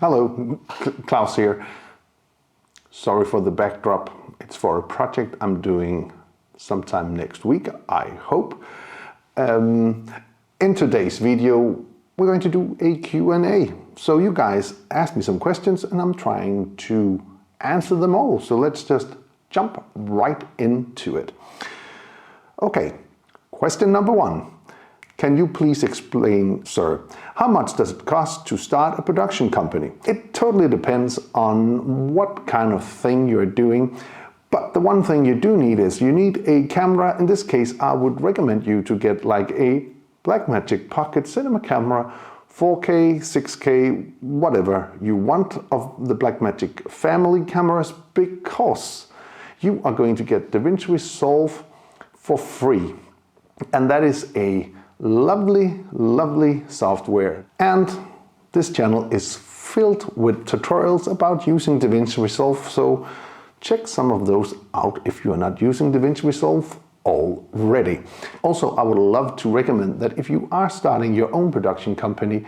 Hello, Klaus here. Sorry for the backdrop. It's for a project I'm doing sometime next week, I hope. In today's video, we're going to do a Q&A. So you guys asked me some questions and I'm trying to answer them all. So let's just jump right into it. Okay, question number 1. Can you please explain, sir, how much does it cost to start a production company? It totally depends on what kind of thing you're doing. But the one thing you do need is you need a camera. In this case, I would recommend you to get like a Blackmagic pocket cinema camera, 4K, 6K, whatever you want of the Blackmagic family cameras, because you are going to get Davinci Resolve for free. And that is a lovely software. And this channel is filled with tutorials about using Davinci Resolve, so check some of those out if you are not using Davinci Resolve already. Also, I would love to recommend that if you are starting your own production company,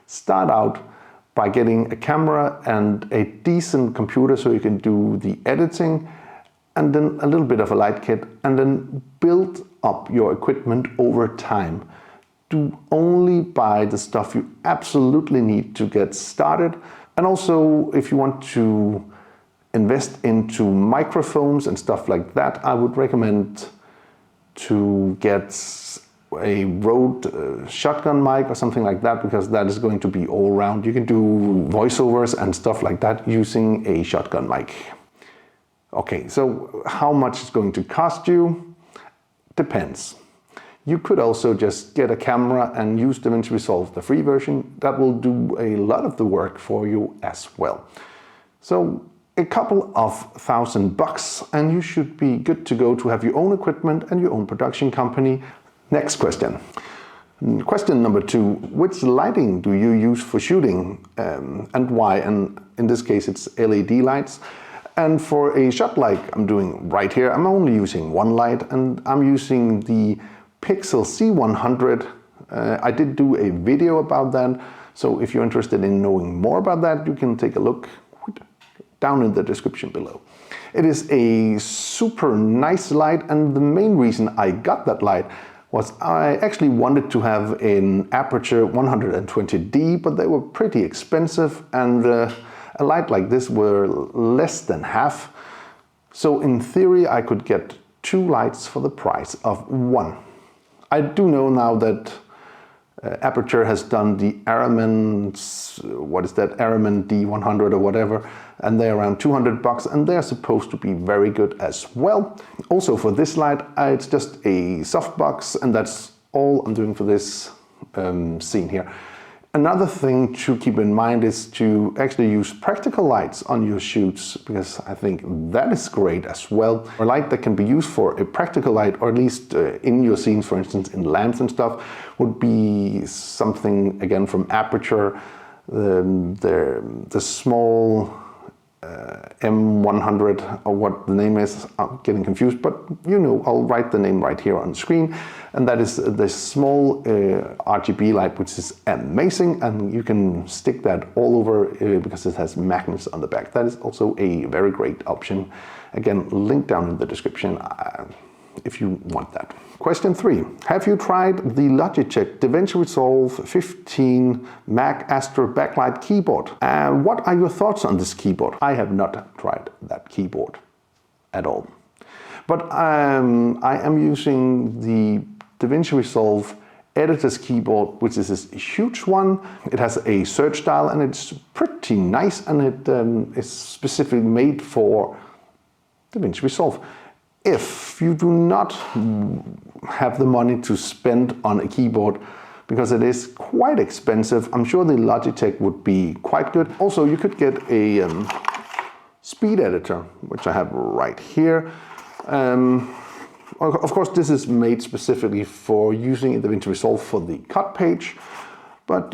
start out by getting a camera and a decent computer so you can do the editing, and then a little bit of a light kit, and then build up your equipment over time. Do only buy the stuff you absolutely need to get started. And also, if you want to invest into microphones and stuff like that, I would recommend to get a Rode shotgun mic or something like that, because that is going to be all round. You can do voiceovers and stuff like that using a shotgun mic. Okay, so how much it's going to cost you? Depends. You could also just get a camera and use Davinci Resolve, the free version. That will do a lot of the work for you as well. So a couple of $1,000 and you should be good to go to have your own equipment and your own production company. Next question. Question number 2. Which lighting do you use for shooting and why? And in this case it's LED lights. And for a shot like I'm doing right here, I'm only using one light, and I'm using the Pixel C100. I did do a video about that, so if you're interested in knowing more about that, you can take a look down in the description below. It is a super nice light, and the main reason I got that light was I actually wanted to have an Aputure 120D, but they were pretty expensive, and a light like this were less than half. So in theory I could get 2 lights for the price of 1. I do know now that Aputure has done the Araman, what is that, Araman D100 or whatever, and they're around $200 and they're supposed to be very good as well. Also for this light, it's just a softbox, and that's all I'm doing for this scene here. Another thing to keep in mind is to actually use practical lights on your shoots, because I think that is great as well. A light that can be used for a practical light, or at least in your scenes, for instance, in lamps and stuff, would be something, again, from Aputure, the small M100, or what the name is, I'm getting confused, but you know, I'll write the name right here on the screen. And that is the small RGB light, which is amazing, and you can stick that all over because it has magnets on the back. That is also a very great option. Again, link down in the description if you want that. Question 3. Have you tried the Logitech Davinci Resolve 15 Mac Astro backlight keyboard? What are your thoughts on this keyboard? I have not tried that keyboard at all. But I am using the Davinci Resolve editor's keyboard, which is this huge one. It has a search dial and it's pretty nice, and it is specifically made for Davinci Resolve. If you do not have the money to spend on a keyboard, because it is quite expensive, I'm sure the Logitech would be quite good. Also, you could get a speed editor, which I have right here. Of course, this is made specifically for using Davinci Resolve for the cut page, but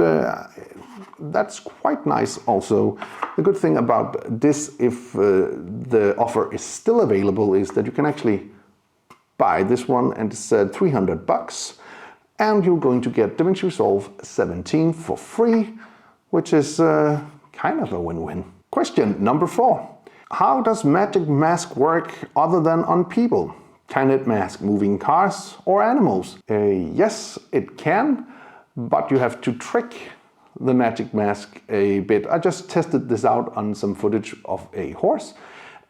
that's quite nice also. The good thing about this, if the offer is still available, is that you can actually buy this one, and it's $300, and you're going to get Davinci Resolve 17 for free, which is kind of a win-win. Question number 4. How does Magic Mask work other than on people? Can it mask moving cars or animals? Yes, it can, but you have to trick the Magic Mask a bit. I just tested this out on some footage of a horse,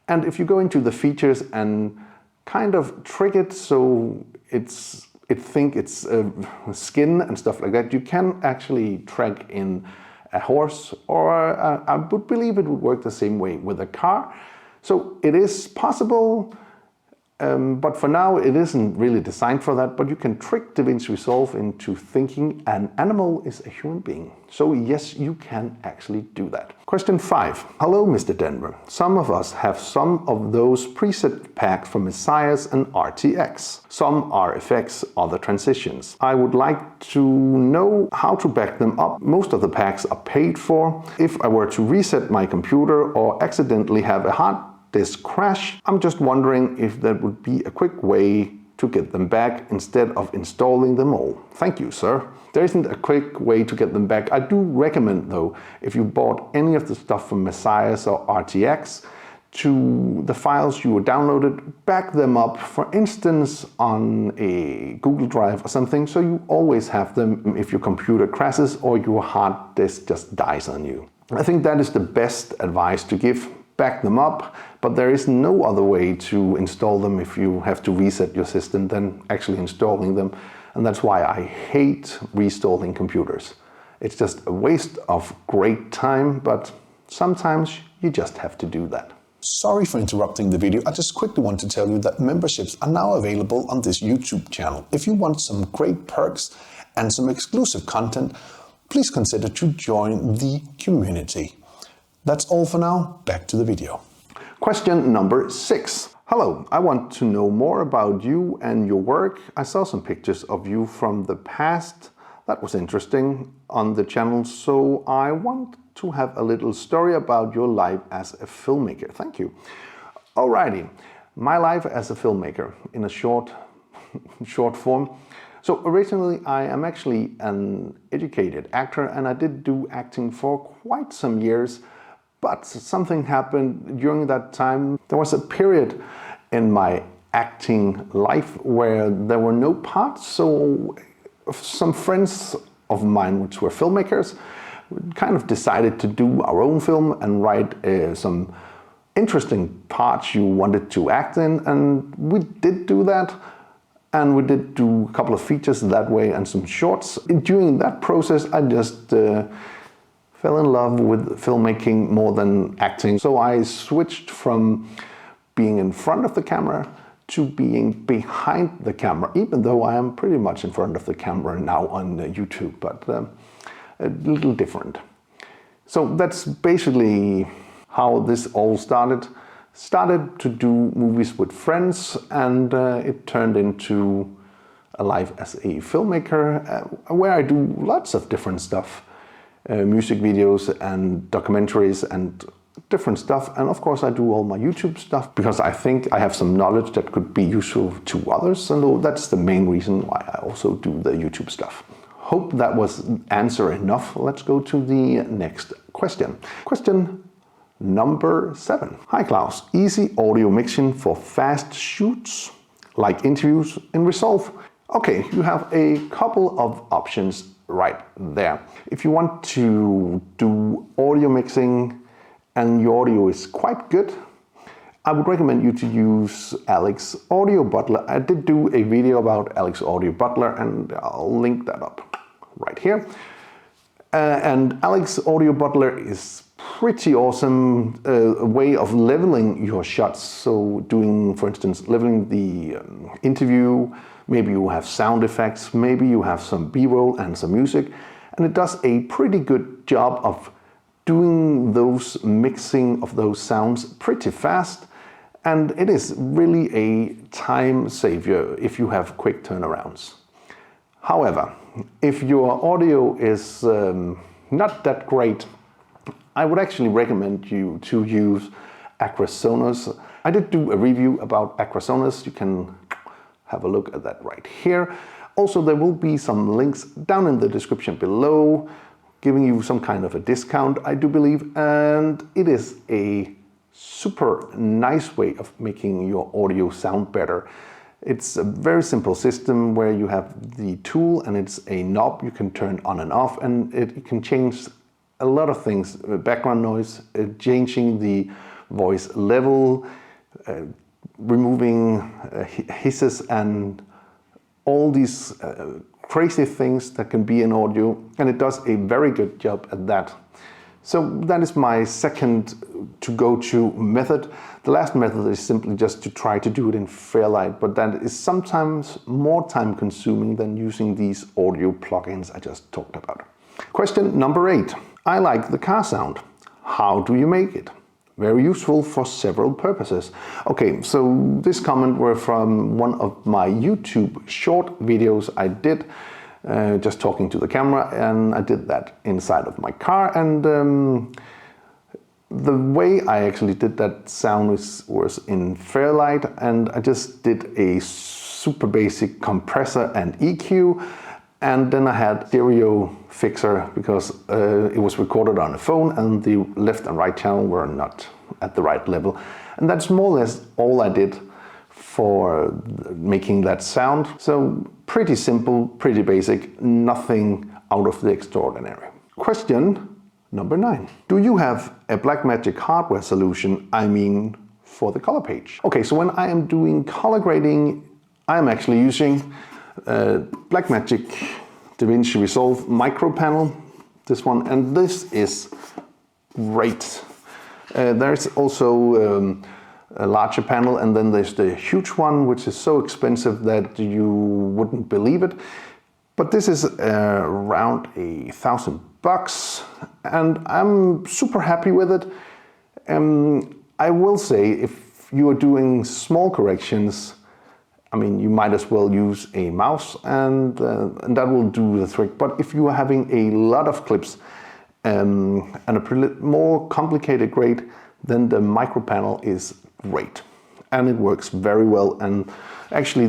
and if you go into the features and kind of trick it so it think it's skin and stuff like that, you can actually track in a horse, or I would believe it would work the same way with a car. So it is possible, but for now it isn't really designed for that, but you can trick Davinci Resolve into thinking an animal is a human being. So yes, you can actually do that. Question 5. Hello, Mr. Denver. Some of us have some of those preset packs from Messiahs and RTX. Some are effects, other transitions. I would like to know how to back them up. Most of the packs are paid for. If I were to reset my computer or accidentally have a hard disk crash, I'm just wondering if there would be a quick way to get them back instead of installing them all. Thank you, sir. There isn't a quick way to get them back. I do recommend, though, if you bought any of the stuff from Messiahs or RTX, to the files you downloaded, back them up, for instance, on a Google Drive or something, so you always have them if your computer crashes or your hard disk just dies on you. I think that is the best advice to give. Back them up, but there is no other way to install them if you have to reset your system than actually installing them, and that's why I hate reinstalling computers. It's just a waste of great time, but sometimes you just have to do that. Sorry for interrupting the video. I just quickly want to tell you that memberships are now available on this YouTube channel. If you want some great perks and some exclusive content, please consider to join the community. That's all for now. Back to the video. Question number 6. Hello, I want to know more about you and your work. I saw some pictures of you from the past. That was interesting on the channel, so I want to have a little story about your life as a filmmaker. Thank you. Alrighty, my life as a filmmaker in a short form. So originally I am actually an educated actor, and I did do acting for quite some years. But something happened during that time. There was a period in my acting life where there were no parts, so some friends of mine, which were filmmakers, kind of decided to do our own film and write some interesting parts you wanted to act in, and we did do that. And we did do a couple of features that way and some shorts. During that process, I just fell in love with filmmaking more than acting. So I switched from being in front of the camera to being behind the camera, even though I am pretty much in front of the camera now on YouTube, but a little different. So that's basically how this all started. Started to do movies with friends, and it turned into a life as a filmmaker where I do lots of different stuff. Music videos and documentaries and different stuff, and of course I do all my YouTube stuff because I think I have some knowledge that could be useful to others, and that's the main reason why I also do the YouTube stuff. Hope that was answer enough. Let's go to the next question. Question number 7. Hi Klaus, easy audio mixing for fast shoots like interviews in Resolve. Okay, you have a couple of options right there. If you want to do audio mixing and your audio is quite good, I would recommend you to use Alex Audio Butler. I did do a video about Alex Audio Butler, and I'll link that up right here. And Alex Audio Butler is pretty awesome way of leveling your shots. So doing, for instance, leveling the interview. Maybe you have sound effects, maybe you have some B-roll and some music, and it does a pretty good job of doing those mixing of those sounds pretty fast, and it is really a time saver if you have quick turnarounds. However, if your audio is not that great, I would actually recommend you to use Acrosonus. I did do a review about Acrosonus. You can have a look at that right here. Also, there will be some links down in the description below giving you some kind of a discount, I do believe, and it is a super nice way of making your audio sound better. It's a very simple system where you have the tool and it's a knob you can turn on and off, and it can change a lot of things. Background noise, changing the voice level, removing hisses and all these crazy things that can be in audio, and it does a very good job at that. So that is my second to-go-to method. The last method is simply just to try to do it in Fairlight, but that is sometimes more time consuming than using these audio plugins I just talked about. Question number 8. I like the car sound. How do you make it? Very useful for several purposes. Okay, so this comment were from one of my YouTube short videos I did, just talking to the camera, and I did that inside of my car, and the way I actually did that sound was in Fairlight, and I just did a super basic compressor and EQ, and then I had stereo fixer because it was recorded on a phone and the left and right channel were not at the right level. And that's more or less all I did for making that sound. So pretty simple, pretty basic, nothing out of the extraordinary. Question number 9. Do you have a Blackmagic hardware solution? I mean, for the color page. Okay, so when I am doing color grading, I am actually using Blackmagic Davinci Resolve micro panel, this one, and this is great. There's also a larger panel, and then there's the huge one, which is so expensive that you wouldn't believe it. But this is around $1,000, and I'm super happy with it. I will say, if you are doing small corrections, I mean, you might as well use a mouse, and that will do the trick. But if you are having a lot of clips and a more complicated grade, then the micro panel is great, and it works very well. And actually,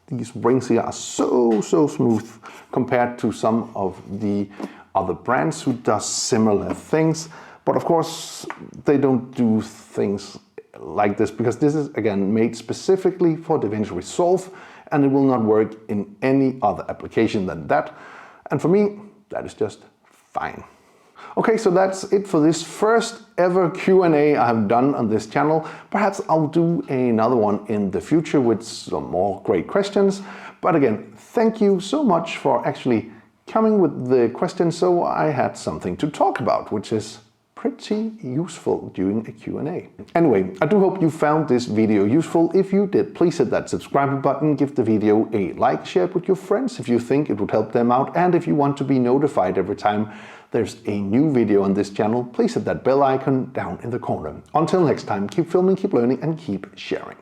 these rings here are so smooth compared to some of the other brands who does similar things. But of course, they don't do things like this, because this is again made specifically for Davinci Resolve, and it will not work in any other application than that. And for me, that is just fine. Okay, so that's it for this first ever Q&A I have done on this channel. Perhaps I'll do another one in the future with some more great questions. But again, thank you so much for actually coming with the questions, so I had something to talk about, which is pretty useful during a Q&A. Anyway, I do hope you found this video useful. If you did, please hit that subscribe button, give the video a like, share it with your friends if you think it would help them out, and if you want to be notified every time there's a new video on this channel, please hit that bell icon down in the corner. Until next time, keep filming, keep learning, and keep sharing.